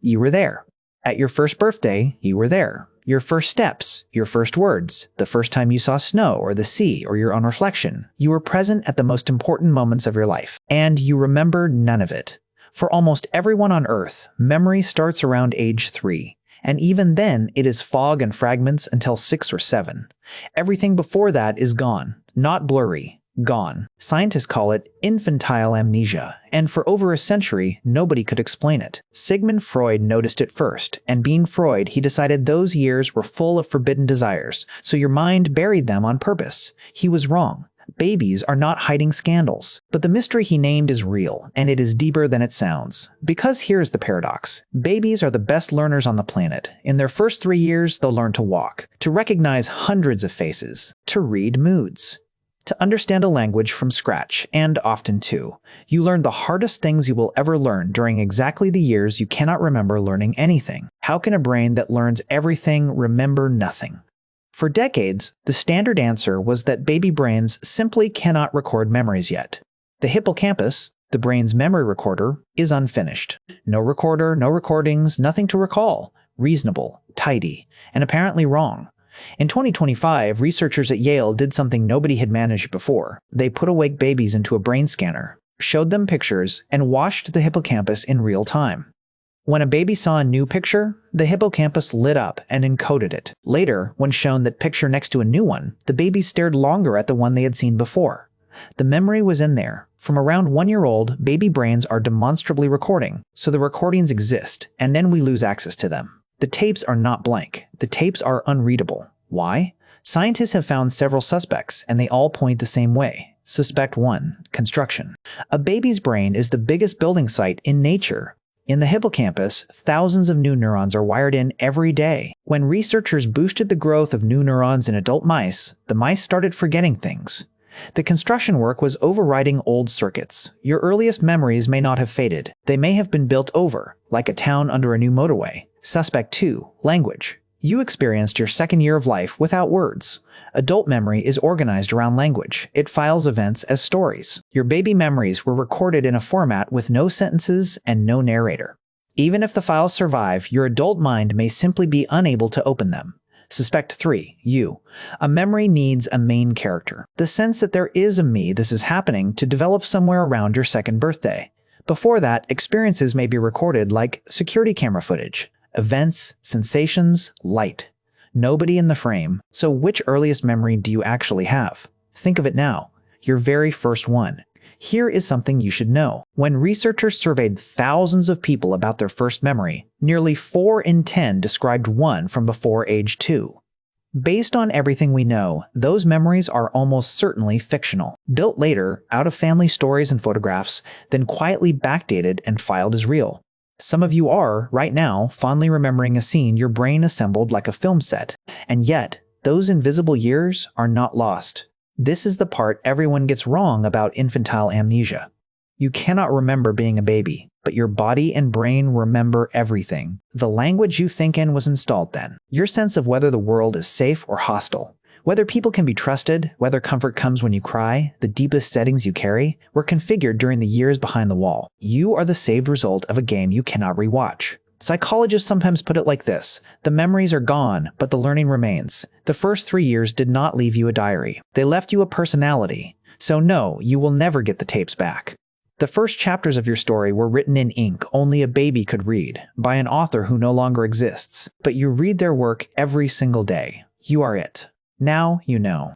You were there. At your first birthday, you were there. Your first steps, your first words, the first time you saw snow or the sea or your own reflection. You were present at the most important moments of your life. And you remember none of it. For almost everyone on Earth, memory starts around age 3. And even then, it is fog and fragments until 6 or 7. Everything before that is gone. Not blurry. Gone. Scientists call it infantile amnesia, and for over a century, nobody could explain it. Sigmund Freud noticed it first, and being Freud, he decided those years were full of forbidden desires, so your mind buried them on purpose. He was wrong. Babies are not hiding scandals. But the mystery he named is real, and it is deeper than it sounds. Because here's the paradox. Babies are the best learners on the planet. In their first 3 years, they'll learn to walk, to recognize hundreds of faces, to read moods, to understand a language from scratch, and often too. You learn the hardest things you will ever learn during exactly the years you cannot remember learning anything. How can a brain that learns everything remember nothing? For decades, the standard answer was that baby brains simply cannot record memories yet. The hippocampus, the brain's memory recorder, is unfinished. No recorder, no recordings, nothing to recall. Reasonable, tidy, and apparently wrong. In 2025, researchers at Yale did something nobody had managed before. They put awake babies into a brain scanner, showed them pictures, and watched the hippocampus in real time. When a baby saw a new picture, the hippocampus lit up and encoded it. Later, when shown that picture next to a new one, the baby stared longer at the one they had seen before. The memory was in there. From around 1 year old, baby brains are demonstrably recording, so the recordings exist, and then we lose access to them. The tapes are not blank. The tapes are unreadable. Why? Scientists have found several suspects, and they all point the same way. Suspect 1. Construction. A baby's brain is the biggest building site in nature. In the hippocampus, thousands of new neurons are wired in every day. When researchers boosted the growth of new neurons in adult mice, the mice started forgetting things. The construction work was overriding old circuits. Your earliest memories may not have faded. They may have been built over, like a town under a new motorway. Suspect 2. Language. You experienced your second year of life without words. Adult memory is organized around language. It files events as stories. Your baby memories were recorded in a format with no sentences and no narrator. Even if the files survive, your adult mind may simply be unable to open them. Suspect 3. You. A memory needs a main character. The sense that there is a me this is happening to develop somewhere around your second birthday. Before that, experiences may be recorded like security camera footage. Events, sensations, light. Nobody in the frame. So which earliest memory do you actually have? Think of it now. Your very first one. Here is something you should know. When researchers surveyed thousands of people about their first memory, nearly 4 in 10 described one from before age 2. Based on everything we know, those memories are almost certainly fictional, built later out of family stories and photographs, then quietly backdated and filed as real. Some of you are, right now, fondly remembering a scene your brain assembled like a film set, and yet, those invisible years are not lost. This is the part everyone gets wrong about infantile amnesia. You cannot remember being a baby, but your body and brain remember everything. The language you think in was installed then. Your sense of whether the world is safe or hostile, whether people can be trusted, whether comfort comes when you cry, the deepest settings you carry, were configured during the years behind the wall. You are the saved result of a game you cannot rewatch. Psychologists sometimes put it like this: the memories are gone, but the learning remains. The first 3 years did not leave you a diary. They left you a personality. So no, you will never get the tapes back. The first chapters of your story were written in ink only a baby could read, by an author who no longer exists. But you read their work every single day. You are it. Now you know.